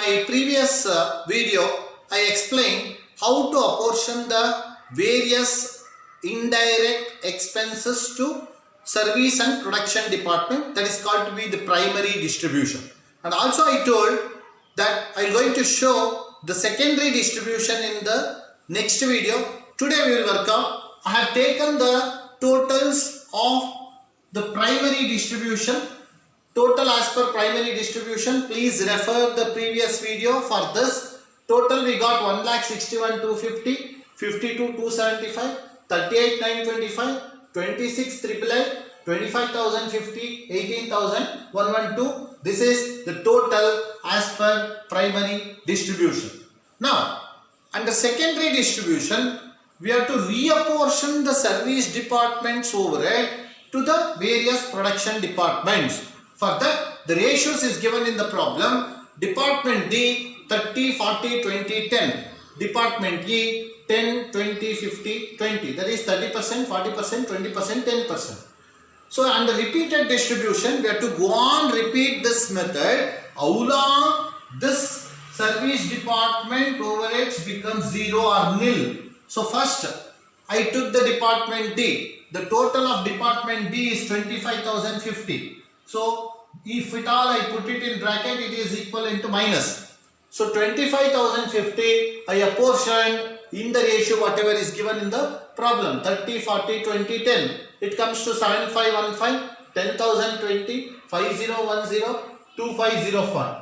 my previous video, I explained how to apportion the various indirect expenses to service and production department, that is called to be the primary distribution. And also I told that I am going to show the secondary distribution in the next video. Today we will work out. I have taken the totals of the primary distribution. Total as per primary distribution, please refer the previous video for this. Total we got 1,61,250, 52,275, 38,925, 26,888, 25,050, 18,112. This is the total as per primary distribution. Now, under secondary distribution, we have to reapportion the service department's overhead to the various production departments. For that, the ratios is given in the problem. Department D 30, 40, 20, 10. Department E 10, 20, 50, 20. That is 30%, 40%, 20%, 10%. So under repeated distribution, we have to go on repeat this method. How long this service department overheads becomes 0 or nil. So first, I took the department D. The total of department D is 25,050. So if at all I put it in bracket, it is equivalent to minus. So 25,050 I apportioned in the ratio whatever is given in the problem, 30, 40, 20, 10. It comes to 7515, 10,020, 5010, 2505.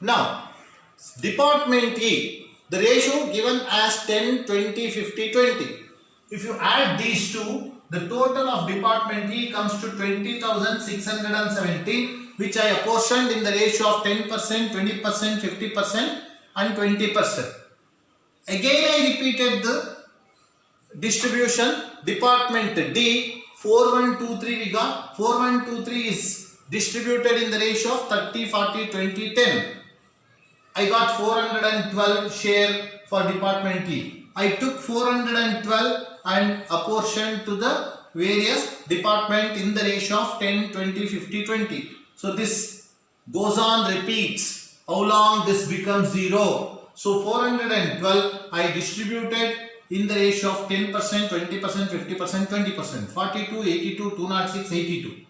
Now, department E, the ratio given as 10, 20, 50, 20. If you add these two, the total of department E comes to 20,670, which I apportioned in the ratio of 10%, 20%, 50% and 20%. Again I repeated the distribution. Department D, 4123 we got. 4123 is distributed in the ratio of 30, 40, 20, 10. I got 412 share for department E. I took 412 and apportioned to the various department in the ratio of 10, 20, 50, 20. So this goes on repeats. How long this becomes 0? So 412 I distributed in the ratio of 10%, 20%, 50%, 20%. 42, 82, 206, 82.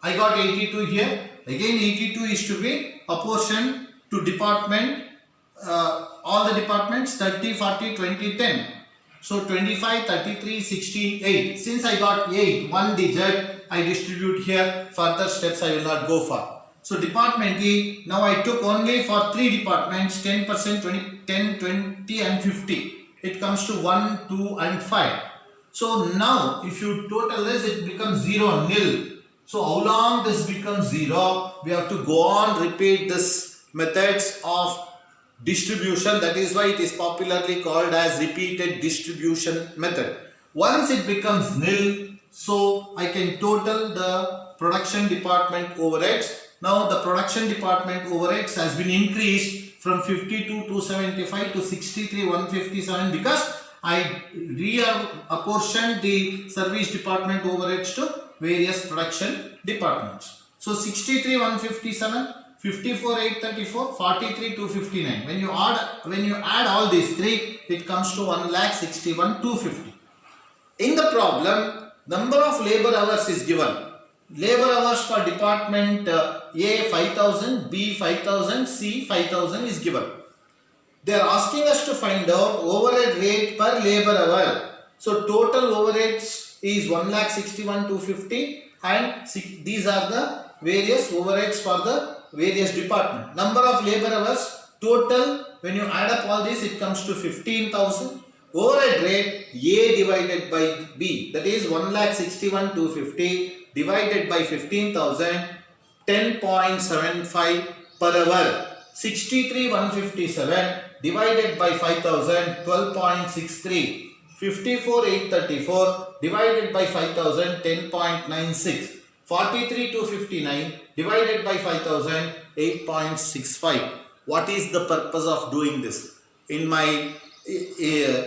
I got 82 here. Again 82 is to be apportioned to department, all the departments 30, 40, 20, 10. So 25, 33, 68. Since I got 8, one digit, I distribute here. Further steps I will not go for. So department E, now I took only for 3 departments, 10%, 20, 10, 20 and 50. It comes to 1, 2 and 5. So now if you total this, it becomes 0, nil. So how long this becomes 0? We have to go on repeat this methods of distribution. That is why it is popularly called as repeated distribution method. Once it becomes nil, so I can total the production department overheads. Now the production department overheads has been increased from 52,275 to 63,157 because I reapportioned the service department overheads to various production departments. So 63,157, 54,834, 43,259. When you add all these three, it comes to 1,61,250. In the problem, number of labor hours is given. Labor hours for department A 5,000, B 5,000, C 5,000 is given. They are asking us to find out overhead rate per labor hour. So total overheads is 1,61,250 and these are the various overheads for the various department. Number of labor hours total, when you add up all this, it comes to 15,000. Overhead rate A divided by B, that is 1,61,250 divided by 15,000, 10.75 per hour. 63,157 divided by 5,000, 12.63. 54,834 divided by 5,000, 10.96. 43,259 divided by 5,000, 8.65. What is the purpose of doing this? In my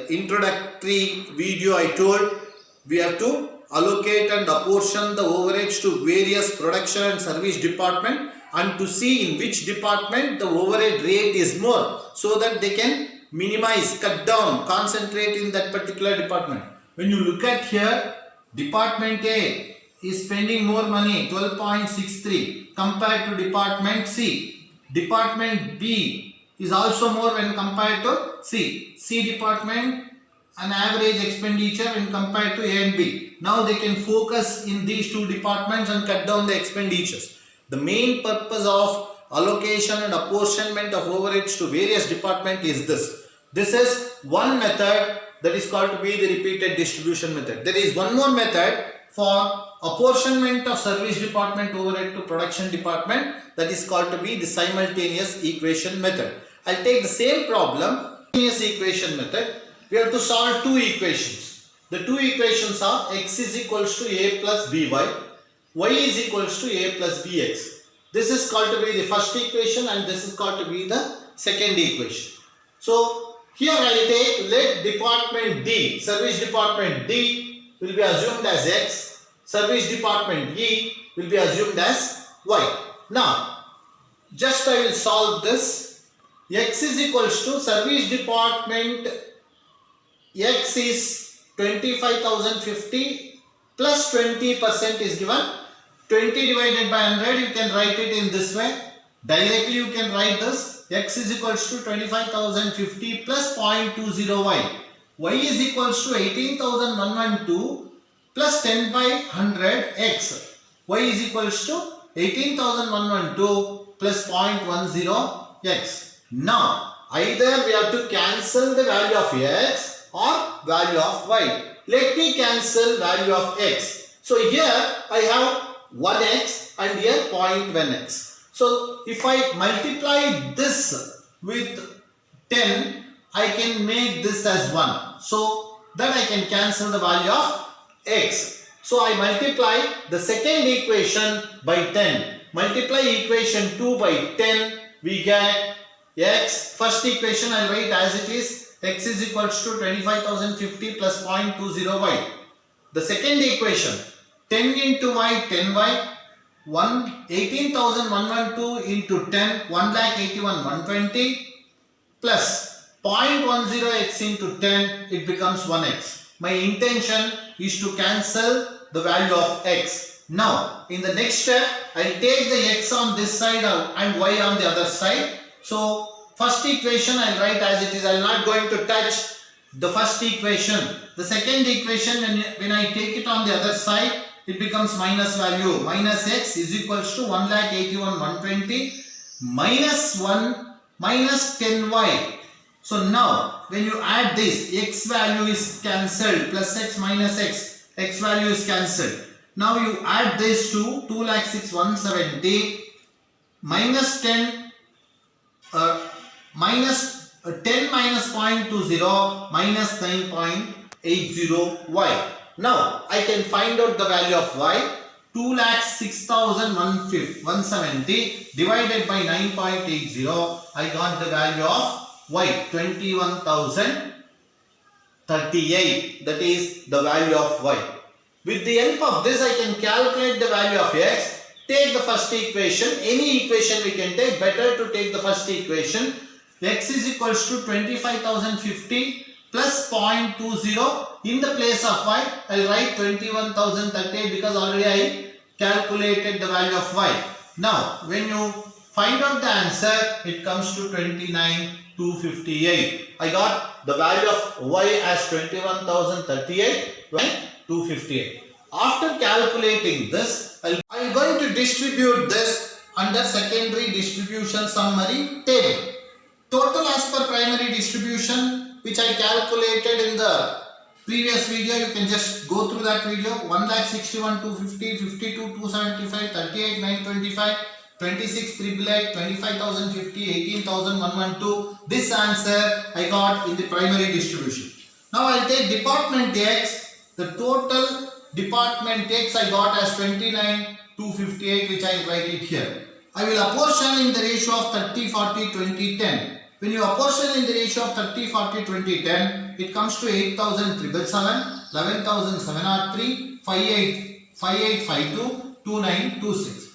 introductory video I told we have to allocate and apportion the overheads to various production and service department and to see in which department the overhead rate is more, so that they can minimize, cut down, concentrate in that particular department. When you look at here, department A is spending more money, 12.63 compared to department C. Department B is also more when compared to C. C department an average expenditure when compared to A and B. Now they can focus in these two departments and cut down the expenditures. The main purpose of allocation and apportionment of overheads to various departments is this. This is one method that is called to be the repeated distribution method. There is one more method for apportionment of service department overhead to production department, that is called to be the simultaneous equation method. I'll take the same problem, simultaneous equation method. We have to solve two equations. The two equations are x is equals to a plus by, y is equals to a plus bx. This is called to be the first equation and this is called to be the second equation. So here I will take, let department D, service department D will be assumed as x, service department E will be assumed as y. Now, just I will solve this. X is equals to service department X is 25,050 plus 20% is given. 20 divided by 100, you can write it in this way. Directly you can write this. X is equals to 25,050 plus 0.20y. Y is equals to 18,112 plus 10 by 100 x. Y is equals to 18,112 plus 0.10 x. Now, either we have to cancel the value of x or value of y. Let me cancel value of x. So here I have 1x and here 0.1x. So if I multiply this with 10, I can make this as 1. So then I can cancel the value of x. So I multiply the second equation by 10. Multiply equation 2 by 10, we get x. First equation I will write as it is, x is equals to 25,050 plus 0.20y. The second equation, 10 into y, 10y. 18,112 into 10, 1,81,120 plus 0.10x into 10, it becomes 1x. My intention is to cancel the value of x. Now, in the next step, I will take the x on this side and y on the other side. So, first equation I will write as it is. I am not going to touch the first equation. The second equation, when I take it on the other side, it becomes minus value. Minus x is equals to 1,81,120 minus 1 minus 10y. So now when you add this, x value is cancelled, plus x minus x, x value is cancelled. Now you add this to 2,06,170 minus 10 minus 10 minus 0.20 minus 9.80y. Now I can find out the value of y. 2,06,170 divided by 9.80, I got the value of y, 21,038. That is the value of y. With the help of this, I can calculate the value of x. Take the first equation. Any equation we can take. Better to take the first equation. X is equals to 25,050 plus 0.20. In the place of y, I will write 21,038 because already I calculated the value of y. Now, when you find out the answer, it comes to 29,258. I got the value of y as 21,038 and 258. After calculating this, I am going to distribute this under secondary distribution summary table. Total as per primary distribution, which I calculated in the previous video, you can just go through that video. 1,61,250, 52,275, 38,925, 26,388, 25,050, 18,112. This answer I got in the primary distribution. Now I will take department X. The total department X I got as 29,258, which I will write it here. I will apportion in the ratio of 30, 40, 20, 10. When you apportion in the ratio of 30, 40, 20, 10, it comes to 8,777, 11,703, 5852, 2926.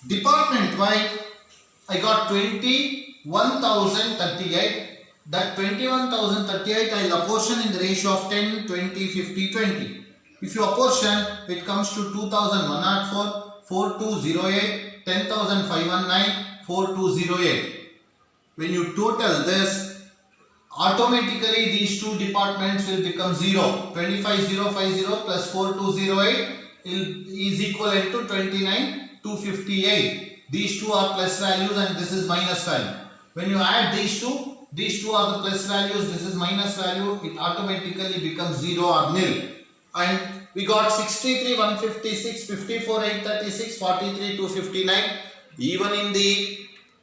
Department Y, I got 21,038. That 21,038 I will apportion in the ratio of 10, 20, 50, 20. If you apportion, it comes to 2,104, 4,208, 10,519, 4,208. When you total this, automatically these two departments will become 0. 25,050 plus 4,208 is equivalent to 29,258. These two are plus values and this is minus value. When you add these two are the plus values, this is minus value, it automatically becomes 0 or nil. And we got 63,156, 54,836, 43,259. Even in the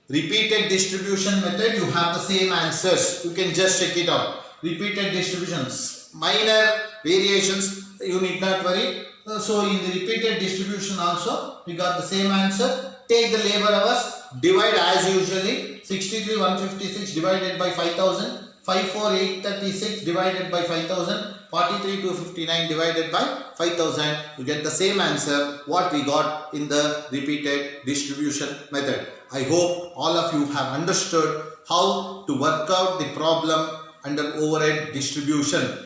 repeated distribution method, you have the same answers. You can just check it out. Repeated distributions, minor variations, you need not worry. So in the repeated distribution also, we got the same answer. Take the labor hours, divide as usually, 63,156 divided by 5,000, 54,836 divided by 5,000, 43,259 divided by 5,000. You get the same answer what we got in the repeated distribution method. I hope all of you have understood how to work out the problem under overhead distribution.